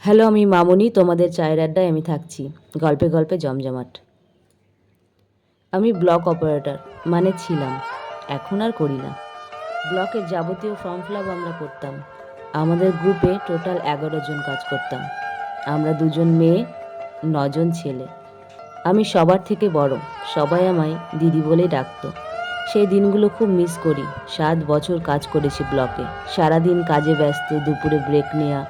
Hello, আমি মামুনি। তোমাদের চায়ের আড্ডায় আমি থাকছি। গল্পে গল্পে জমজমাট। আমি ব্লক অপারেটর মানে ছিলাম, এখন আর করি না। ব্লকের যাবতীয় ফর্ম ফিল আপ আমরা করতাম। আমাদের গ্রুপে টোটাল 11 জন কাজ করতাম। আমরা 2জন মেয়ে, 9জন ছেলে। আমি সবার থেকে বড়, সবাই আমায় দিদি বলেই ডাকতো। সেই দিনগুলো খুব মিস করি। 7 বছর কাজ করেছি ব্লকে। সারাদিন কাজে ব্যস্ত, দুপুরে ব্রেক নেওয়া,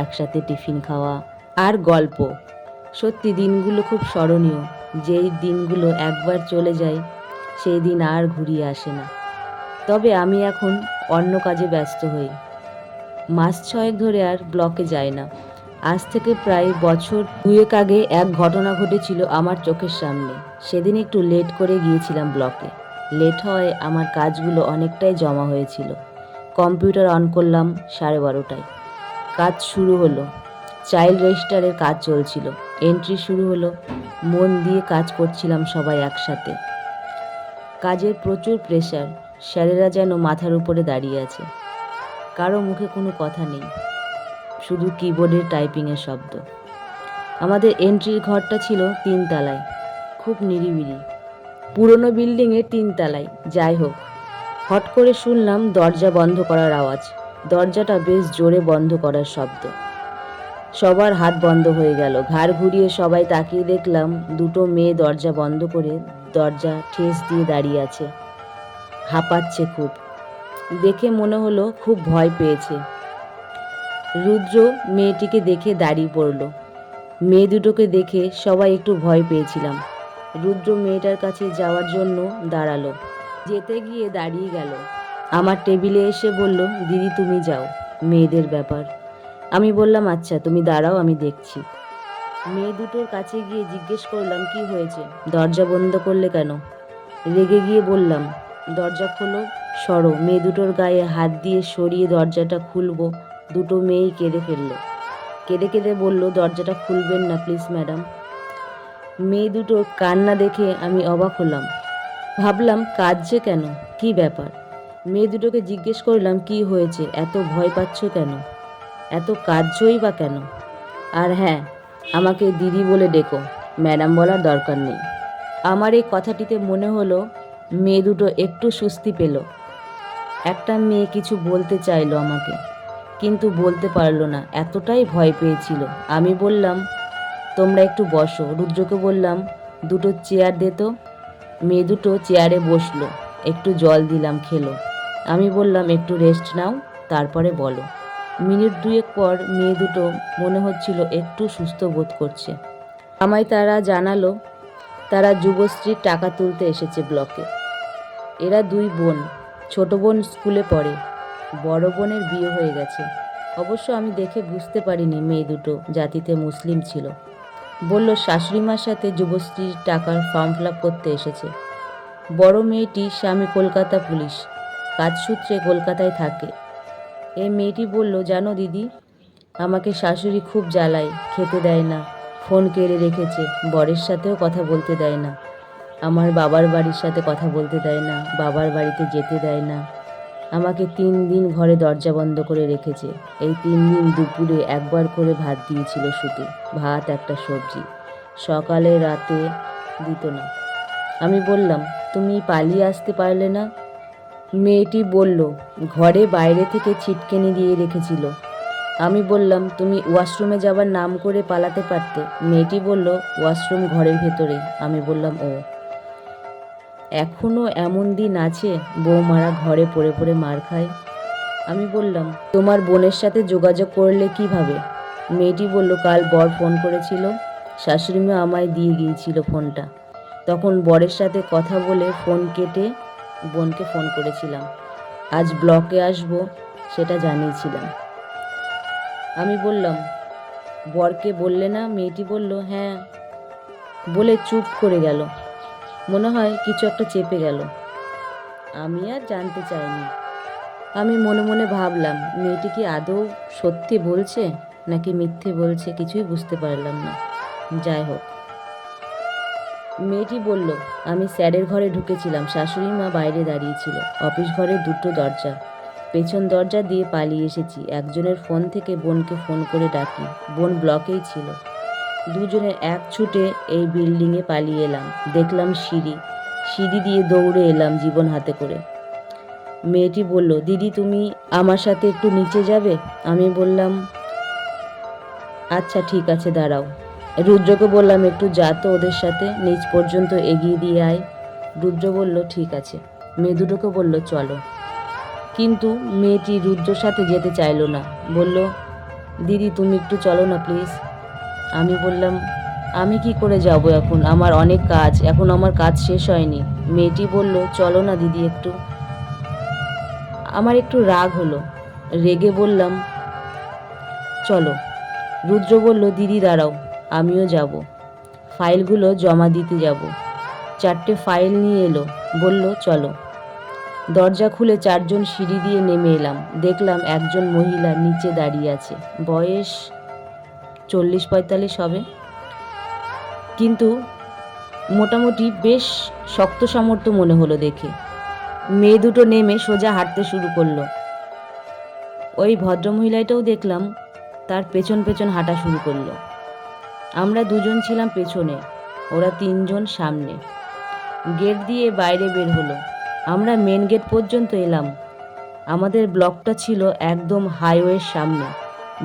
একসাথে টিফিন খাওয়া আর গল্প। সত্যি দিনগুলো খুব স্মরণীয়। যেই দিনগুলো একবার চলে যায় সেই দিন আর ঘুরিয়ে আসে না। তবে আমি এখন অন্য কাজে ব্যস্ত হই। মাস 6 ধরে আর ব্লকে যাই না। আজ থেকে প্রায় বছর 2 আগে এক ঘটনা ঘটেছিল আমার চোখের সামনে। সেদিন একটু লেট করে গিয়েছিলাম ব্লকে। লেট হওয়ায় আমার কাজগুলো অনেকটাই জমা হয়েছিল। কম্পিউটার অন করলাম 12:30টায়। কাজ শুরু হলো। চাইল্ড রেজিস্টারের কাজ চলছিল। এন্ট্রি শুরু হলো। মন দিয়ে কাজ করছিলাম সবাই একসাথে। কাজের প্রচুর প্রেশার। স্যারেরা যেন মাথার উপরে দাঁড়িয়ে আছে। কারো মুখে কোনো কথা নেই, শুধু কিবোর্ডের টাইপিংয়ের শব্দ। আমাদের এন্ট্রির ঘরটা ছিল 3 তলায়, খুব নিরিবিলি। পুরনো বিল্ডিংয়ের 3 তলায়। যাই হোক, হট করে শুনলাম দরজা বন্ধ করার আওয়াজ। দরজাটা বেশ জোরে বন্ধ করার শব্দ। সবার হাত বন্ধ হয়ে গেল। ঘাড় ঘুরিয়ে সবাই তাকিয়ে দেখলাম 2টো মেয়ে দরজা বন্ধ করে দরজা ঠেস দিয়ে দাঁড়িয়ে আছে। হাঁপাচ্ছে খুব। দেখে মনে হলো খুব ভয় পেয়েছে। রুদ্র মেয়েটিকে দেখে দাঁড়িয়ে পড়ল। মেয়ে দুটোকে দেখে সবাই একটু ভয় পেয়েছিলাম। রুদ্র মেয়েটার কাছে যাওয়ার জন্য দাঁড়ালো। যেতে গিয়ে দাঁড়িয়ে গেল। আমার টেবিলে এসে বলল, দিদি তুমি যাও, মেয়েদের ব্যাপার। আমি বললাম আচ্ছা, তুমি দাঁড়াও, আমি দেখছি। মেয়ে দুটোর কাছে গিয়ে জিজ্ঞেস করলাম কি হয়েছে, দরজা বন্ধ করলে কেন? রেগে গিয়ে বললাম, দরজা খোলো, সরো। মেয়ে দুটোর গায়ে হাত দিয়ে সরিয়ে দরজাটা খুলবো, 2টো মেয়েই কেঁদে ফেললো। কেঁদে কেঁদে বলল, দরজাটা খুলবেন না প্লিজ ম্যাডাম। মেয়ে দুটোর কান্না দেখে আমি অবাক হলাম। ভাবলাম কাঁদছে কেন, কি ব্যাপার? মেয়ে দুটোকে জিজ্ঞেস করলাম কি হয়েছে, এত ভয় পাচ্ছ কেন, এত কাঁদছই বা কেন? আর হ্যাঁ, আমাকে দিদি বলে ডেকো, ম্যাডাম বলার দরকার নেই। আমার এই কথাটিতে মনে হলো মেয়ে দুটো একটু স্বস্তি পেল। একটা মেয়ে কিছু বলতে চাইলো আমাকে, কিন্তু বলতে পারলো না, এতটাই ভয় পেয়েছিল। আমি বললাম, তোমরা একটু বসো। রুদ্রকে বললাম, 2টো চেয়ার দে তো। মেয়ে দুটো চেয়ারে বসলো। একটু জল দিলাম, খেলো। আমি বললাম, একটু রেস্ট নাও, তারপরে বলো। মিনিট 2 পর মেয়ে দুটো মনে হচ্ছিল একটু সুস্থ বোধ করছে। আমায় তারা জানালো তারা যুবশ্রীর টাকা তুলতে এসেছে ব্লকে। এরা 2 বোন। ছোট বোন স্কুলে পড়ে, বড় বোনের বিয়ে হয়ে গেছে। অবশ্য আমি দেখে বুঝতে পারিনি মেয়ে দুটো জাতিতে মুসলিম ছিল। বলল শাশুড়িমার সাথে যুবশ্রীর টাকার ফর্ম ফিল আপ করতে এসেছে। বড় মেয়েটি স্বামী কলকাতা পুলিশ, কাজসূত্রে কলকাতায় থাকে। এই মেয়েটি বলল, জানো দিদি, আমাকে শাশুড়ি খুব জ্বালায়, খেতে দেয় না, ফোন কেড়ে রেখেছে, বরের সাথেও কথা বলতে দেয় না, আমার বাবার বাড়ির সাথে কথা বলতে দেয় না, বাবার বাড়িতে যেতে দেয় না। আমাকে 3 দিন ঘরে দরজা বন্ধ করে রেখেছে। এই 3 দিন দুপুরে একবার করে ভাত দিয়েছিল, শুধু ভাত, একটা সবজি। সকালে রাতে দিত না। আমি বললাম, তুমি পালিয়ে আসতে পারলে না? মেয়েটি বলল, ঘরে বাইরে থেকে ছিটকেনি দিয়ে রেখেছিল। আমি বললাম, তুমি ওয়াশরুমে যাবার নাম করে পালাতে পারতে। মেয়েটি বলল, ওয়াশরুম ঘরের ভেতরেই। আমি বললাম, ও, এখনো এমন দিন আছে বৌমারা ঘরে পড়ে পড়ে মার খায়? আমি বললাম, তোমার বোনের সাথে যোগাযোগ করলে কিভাবে? মেয়েটি বলল, কাল বর ফোন করেছিল, শাশুড়িমা আমায় দিয়ে গিয়েছিল ফোনটা। তখন বরের সাথে কথা বলে ফোন কেটে বোনকে ফোন করেছিলাম। আজ ব্লকে আসবো সেটা জানিয়েছিলাম। আমি বললাম, বরকে বললে না? মেয়েটি বলল, হ্যাঁ, বলে চুপ করে গেল। মনে হয় কিছু একটা চেপে গেল। আমি আর জানতে চাইনি। আমি মনে মনে ভাবলাম, মেয়েটি কি আদৌ সত্যি বলছে নাকি মিথ্যে বলছে, কিছুই বুঝতে পারলাম না। যাই হোক, মেয়েটি বলল, আমি স্যারের ঘরে ঢুকেছিলাম, শাশুড়ি মা বাইরে দাঁড়িয়েছিল, অফিস ঘরে 2টো দরজা, পেছন দরজা দিয়ে পালিয়ে এসেছি। একজনের ফোন থেকে বোনকে ফোন করে ডাকি। বোন ব্লকেই ছিল। দুজনে এক ছুটে এই বিল্ডিংয়ে পালিয়ে এলাম। দেখলাম সিঁড়ি দিয়ে দৌড়ে এলাম জীবন হাতে করে। মেয়েটি বলল, দিদি তুমি আমার সাথে একটু নিচে যাবে? আমি বললাম, আচ্ছা ঠিক আছে দাঁড়াও। রুদ্রকে বললাম, একটু যা তো ওদের সাথে, নিচ পর্যন্ত এগিয়ে দিয়ে আয়। রুদ্র বলল, ঠিক আছে। মেয়ে দুটোকে বলল, চলো। কিন্তু মেয়েটি রুদ্রর সাথে যেতে চাইল না। বলল, দিদি তুমি একটু চলো না প্লিজ। আমি বললাম, আমি কি করে যাব এখন, আমার অনেক কাজ, এখন আমার কাজ শেষ হয়নি। মেয়েটি বলল, চলো না দিদি একটু। আমার একটু রাগ হলো। রেগে বললাম, চলো। রুদ্র বলল, দিদি দাঁড়াও, আমিও যাব, ফাইলগুলো জমা দিতে যাব। 4টে ফাইল নিয়ে এলো, বলল, চলো। দরজা খুলে 4জন সিঁড়ি দিয়ে নেমে এলাম। দেখলাম একজন মহিলা নিচে দাঁড়িয়ে আছে। বয়স 40-45 হবে, কিন্তু মোটামুটি বেশ শক্ত সামর্থ্য মনে হলো দেখে। মেয়ে দুটো নেমে সোজা হাঁটতে শুরু করলো। ওই ভদ্রমহিলাটাও দেখলাম তার পেছন পেছন হাঁটা শুরু করলো। আমরা 2জন ছিলাম পেছনে, ওরা 3জন সামনে। গেট দিয়ে বাইরে বের হলো। আমরা মেন গেট পর্যন্ত এলাম। আমাদের ব্লকটা ছিল একদম হাইওয়ের সামনে।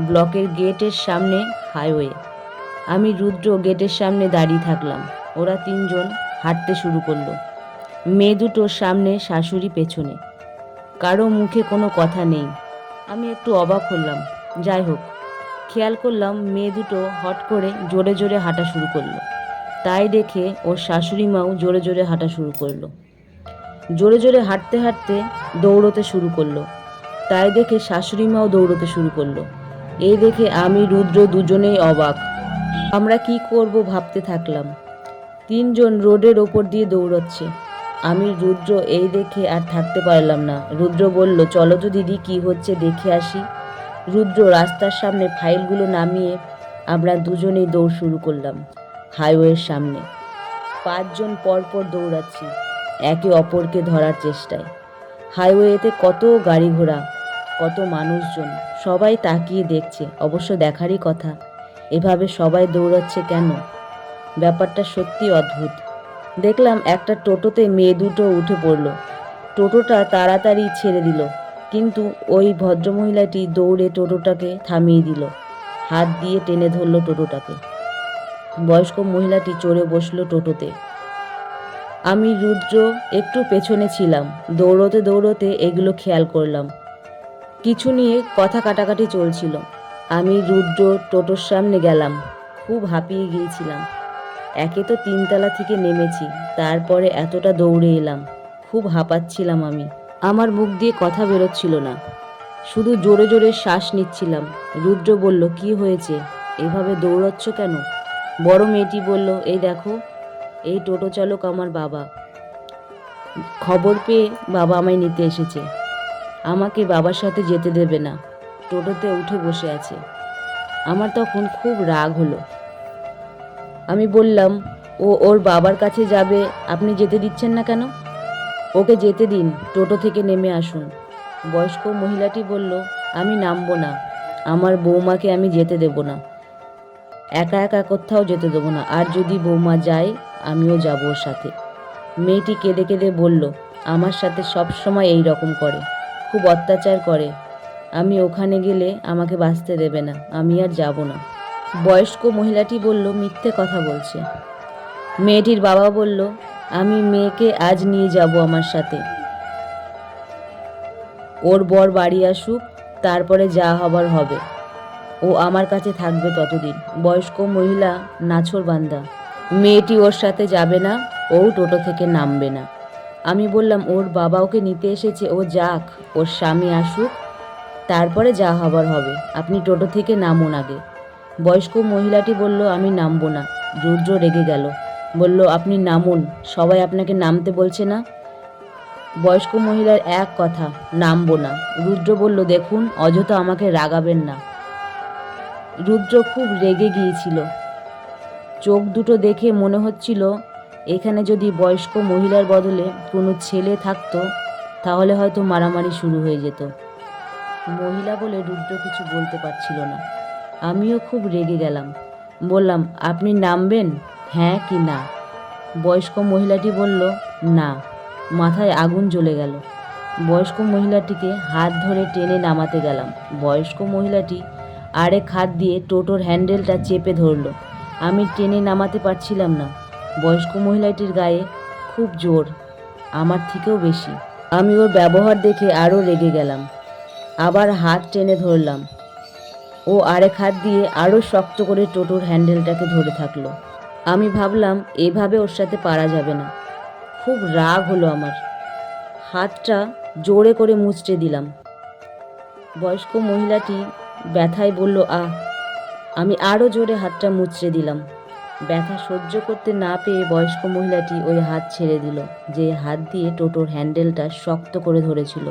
ব্লকের গেটের সামনে হাইওয়ে। আমি রুদ্র গেটের সামনে দাঁড়িয়ে থাকলাম। ওরা 3জন হাঁটতে শুরু করলো। মেয়ে দুটোর সামনে, শাশুড়ি পেছনে। কারো মুখে কোনো কথা নেই। আমি একটু অবাক হলাম। যাই হোক, খেয়াল করলাম মেয়ে দুটো হট করে জোরে জোরে হাঁটা শুরু করলো। তাই দেখে ওর শাশুড়ি মাও জোরে জোরে হাঁটা শুরু করলো। জোরে জোরে হাঁটতে হাঁটতে দৌড়তে শুরু করলো। তাই দেখে শাশুড়ি মাও দৌড়তে শুরু করলো। এই দেখে আমি রুদ্র দুজনেই অবাক। আমরা কি করব ভাবতে থাকলাম। 3জন রোডের ওপর দিয়ে দৌড়চ্ছে। আমি রুদ্র এই দেখে আর থাকতে পারলাম না। রুদ্র বলল, চলো তো দিদি, কি হচ্ছে দেখে আসি। রুদ্র রাস্তার সামনে ফাইলগুলো নামিয়ে আমরা দুজনেই দৌড় শুরু করলাম হাইওয়ের সামনে। 5জন পরপর দৌড়াচ্ছি একে অপরকে ধরার চেষ্টায়। হাইওয়েতে কত গাড়ি ঘোড়া, কত মানুষজন, সবাই তাকিয়ে দেখছে। অবশ্য দেখারই কথা, এভাবে সবাই দৌড়াচ্ছে কেন? ব্যাপারটা সত্যি অদ্ভুত। দেখলাম একটা টোটোতে মেয়ে দুটো উঠে পড়লো। টোটোটা তাড়াতাড়ি ছেড়ে দিল, কিন্তু ওই ভদ্রমহিলাটি দৌড়ে টোটোটাকে থামিয়ে দিল। হাত দিয়ে টেনে ধরল টোটোটাকে। বয়স্ক মহিলাটি চড়ে বসলো টোটোতে। আমি রুদ্র একটু পেছনে ছিলাম। দৌড়তে দৌড়তে এগুলো খেয়াল করলাম। কিছু নিয়ে কথা কাটাকাটি চলছিল। আমি রুদ্র টোটোর সামনে গেলাম। খুব হাঁপিয়ে গিয়েছিলাম। একে তো 3তলা থেকে নেমেছি, তারপরে এতটা দৌড়ে এলাম। খুব হাঁপাচ্ছিলাম আমি। আমার মুখ দিয়ে কথা বেরোচ্ছিল না, শুধু জোরে জোরে শ্বাস নিচ্ছিলাম। রুদ্র বলল, কি হয়েছে, এভাবে দৌড়াচ্ছ কেন? বড় মেয়েটি বলল, এই দেখো, এই টোটো চালক আমার বাবা। খবর পেয়ে বাবা আমায় নিতে এসেছে। আমাকে বাবার সাথে যেতে দেবে না, টোটোতে উঠে বসে আছে। আমার তখন খুব রাগ হলো। আমি বললাম, ও ওর বাবার কাছে যাবে, আপনি যেতে দিচ্ছেন না কেন? ওকে যেতে দিন, টোটো থেকে নেমে আসুন। বয়স্ক মহিলাটি বলল, আমি নামবো না, আমার বৌমাকে আমি যেতে দেব না, একা একা কোথাও যেতে দেবো না, আর যদি বৌমা যায় আমিও যাব ওর সাথে। মেয়েটি কেঁদে কেঁদে বলল, আমার সাথে সব সময় এই রকম করে, খুব অত্যাচার করে, আমি ওখানে গেলে আমাকে বাঁচতে দেবে না, আমি আর যাব না। বয়স্ক মহিলাটি বলল, মিথ্যে কথা বলছে। মেয়েটির বাবা বলল, আমি মেয়েকে আজ নিয়ে যাব আমার সাথে, ওর বর বাড়ি আসুক, তারপরে যা হবার হবে, ও আমার কাছে থাকবে ততদিন। বয়স্ক মহিলা নাছোড়বান্দা, মেয়েটি ওর সাথে যাবে না, ও টোটো থেকে নামবে না। আমি বললাম, ওর বাবা ওকে নিতে এসেছে, ও যাক, ওর স্বামী আসুক, তারপরে যা হবার হবে, আপনি টোটো থেকে নামুন আগে। বয়স্ক মহিলাটি বলল, আমি নামবো না। রুদ্র রেগে গেল, বলল, আপনি নামুন, সবাই আপনাকে নামতে বলছে না? বয়স্ক মহিলার এক কথা, নামবো না। রুদ্র বলল, দেখুন, অযথা আমাকে রাগাবেন না। রুদ্র খুব রেগে গিয়েছিল। চোখ দুটো দেখে মনে হচ্ছিল এখানে যদি বয়স্ক মহিলার বদলে কোনো ছেলে থাকতো তাহলে হয়তো মারামারি শুরু হয়ে যেত। মহিলা বলে রুদ্র কিছু বলতে পারছিল না। আমিও খুব রেগে গেলাম। বললাম, আপনি নামবেন, হ্যাঁ কি না? বয়স্ক মহিলাটি বলল, না। মাথায় আগুন জ্বলে গেল। বয়স্ক মহিলাটিকে হাত ধরে টেনে নামাতে গেলাম। বয়স্ক মহিলাটি আরেক হাত দিয়ে টোটোর হ্যান্ডেলটা চেপে ধরল। আমি টেনে নামাতে পারছিলাম না। বয়স্ক মহিলাটির গায়ে খুব জোর, আমার থেকেও বেশি। আমি ওর ব্যবহার দেখে আরও রেগে গেলাম। আবার হাত টেনে ধরলাম। ও আরেক হাত দিয়ে আরও শক্ত করে টোটোর হ্যান্ডেলটাকে ধরে থাকলো। আমি ভাবলাম এভাবে ওর সাথে পারা যাবে না। খুব রাগ হলো আমার। হাতটা জোরে করে মুচড়ে দিলাম। বয়স্ক মহিলাটি ব্যথায় বলল, আহ। আমি আরও জোরে হাতটা মুচড়ে দিলাম। ব্যথা সহ্য করতে না পেয়ে বয়স্ক মহিলাটি ওই হাত ছেড়ে দিল, যে হাত দিয়ে টোটোর হ্যান্ডেলটা শক্ত করে ধরেছিল।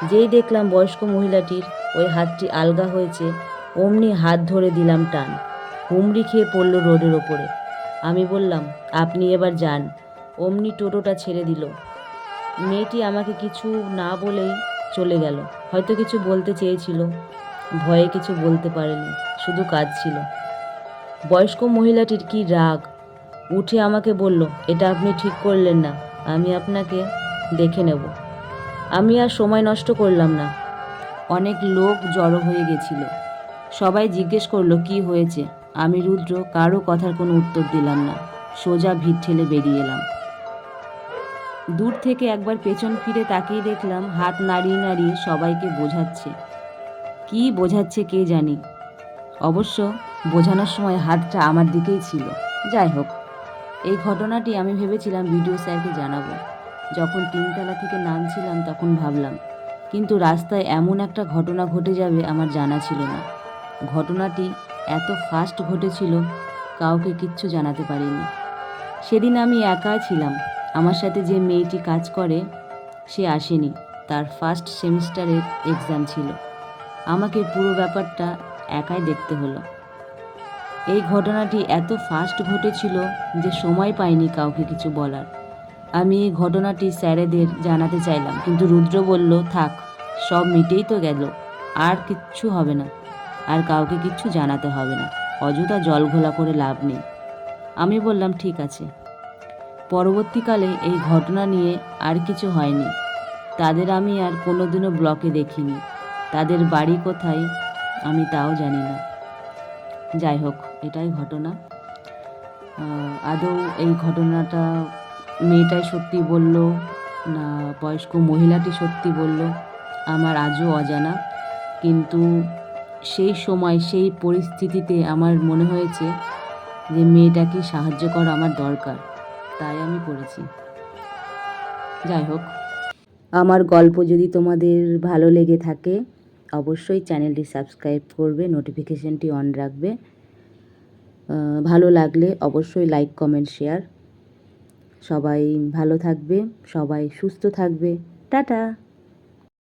যেই দেখলাম বয়স্ক মহিলাটির ওই হাতটি আলগা হয়েছে, অমনি হাত ধরে দিলাম টান। হুমড়ি খেয়ে পড়ল রোডের ওপরে। আমি বললাম, আপনি এবার যান। অমনি টোটোটা ছেড়ে দিল। মেয়েটি আমাকে কিছু না বলেই চলে গেল। হয়তো কিছু বলতে চেয়েছিল, ভয়ে কিছু বলতে পারেনি, শুধু কাঁদছিল। বয়স্ক মহিলাটির কি রাগ! উঠে আমাকে বলল, এটা আপনি ঠিক করলেন না, আমি আপনাকে দেখে নেব। আমি আর সময় নষ্ট করলাম না। অনেক লোক জড়ো হয়ে গেছিল। সবাই জিজ্ঞেস করলো কি হয়েছে। আমি রুদ্র কারো কথার কোনো উত্তর দিলাম না। সোজা ভিড় ঠেলে বেরিয়ে এলাম। দূর থেকে একবার পেছন ফিরে তাকিয়ে দেখলাম হাত নাড়িয়ে নাড়িয়ে সবাইকে বোঝাচ্ছে। কি বোঝাচ্ছে কে জানি। অবশ্য বোঝানোর সময় হাতটা আমার দিকেই ছিল। যাই হোক, এই ঘটনাটি আমি ভেবেছিলাম ভিডিও স্যারকে জানাবো। যখন 3তলা থেকে নামছিলাম তখন ভাবলাম, কিন্তু রাস্তায় এমন একটা ঘটনা ঘটে যাবে আমার জানা ছিল না। ঘটনাটি এত ফাস্ট ঘটেছিল, কাউকে কিচ্ছু জানাতে পারিনি। সেদিন আমি একা ছিলাম। আমার সাথে যে মেয়েটি কাজ করে সে আসেনি, তার ফার্স্ট সেমিস্টারের এক্সাম ছিল। আমাকে পুরো ব্যাপারটা একাই দেখতে হলো। এই ঘটনাটি এত ফাস্ট ঘটেছিল যে সময় পাইনি কাউকে কিছু বলার। আমি এই ঘটনাটি স্যারেদের জানাতে চাইলাম, কিন্তু রুদ্র বলল, থাক, সব মিটেই তো গেল, আর কিচ্ছু হবে না, আর কাউকে কিচ্ছু জানাতে হবে না, অযথা জল ঘোলা করে লাভ নেই। আমি বললাম, ঠিক আছে। পরবর্তীকালে এই ঘটনা নিয়ে আর কিছু হয়নি। তাদের আমি আর কোনোদিনও ব্লকে দেখিনি। তাদের বাড়ি কোথায় আমি তাও জানি না। যাই হোক, এটাই ঘটনা। আদৌ এই ঘটনাটা মেয়েটাই সত্যি বলল না বয়স্ক মহিলাটি সত্যি বলল আমার আজও অজানা। কিন্তু সেই সময় সেই পরিস্থিতিতে আমার মনে হয়েছে যে মেয়েটাকে সাহায্য করা আমার দরকার, তাই আমি করেছি। যাই হোক, আমার গল্প যদি তোমাদের ভালো লেগে থাকে অবশ্যই চ্যানেলটি সাবস্ক্রাইব করবে, নোটিফিকেশানটি অন রাখবে। ভালো লাগলে অবশ্যই লাইক, কমেন্ট, শেয়ার। সবাই ভালো থাকবে, সবাই সুস্থ থাকবে। টাটা।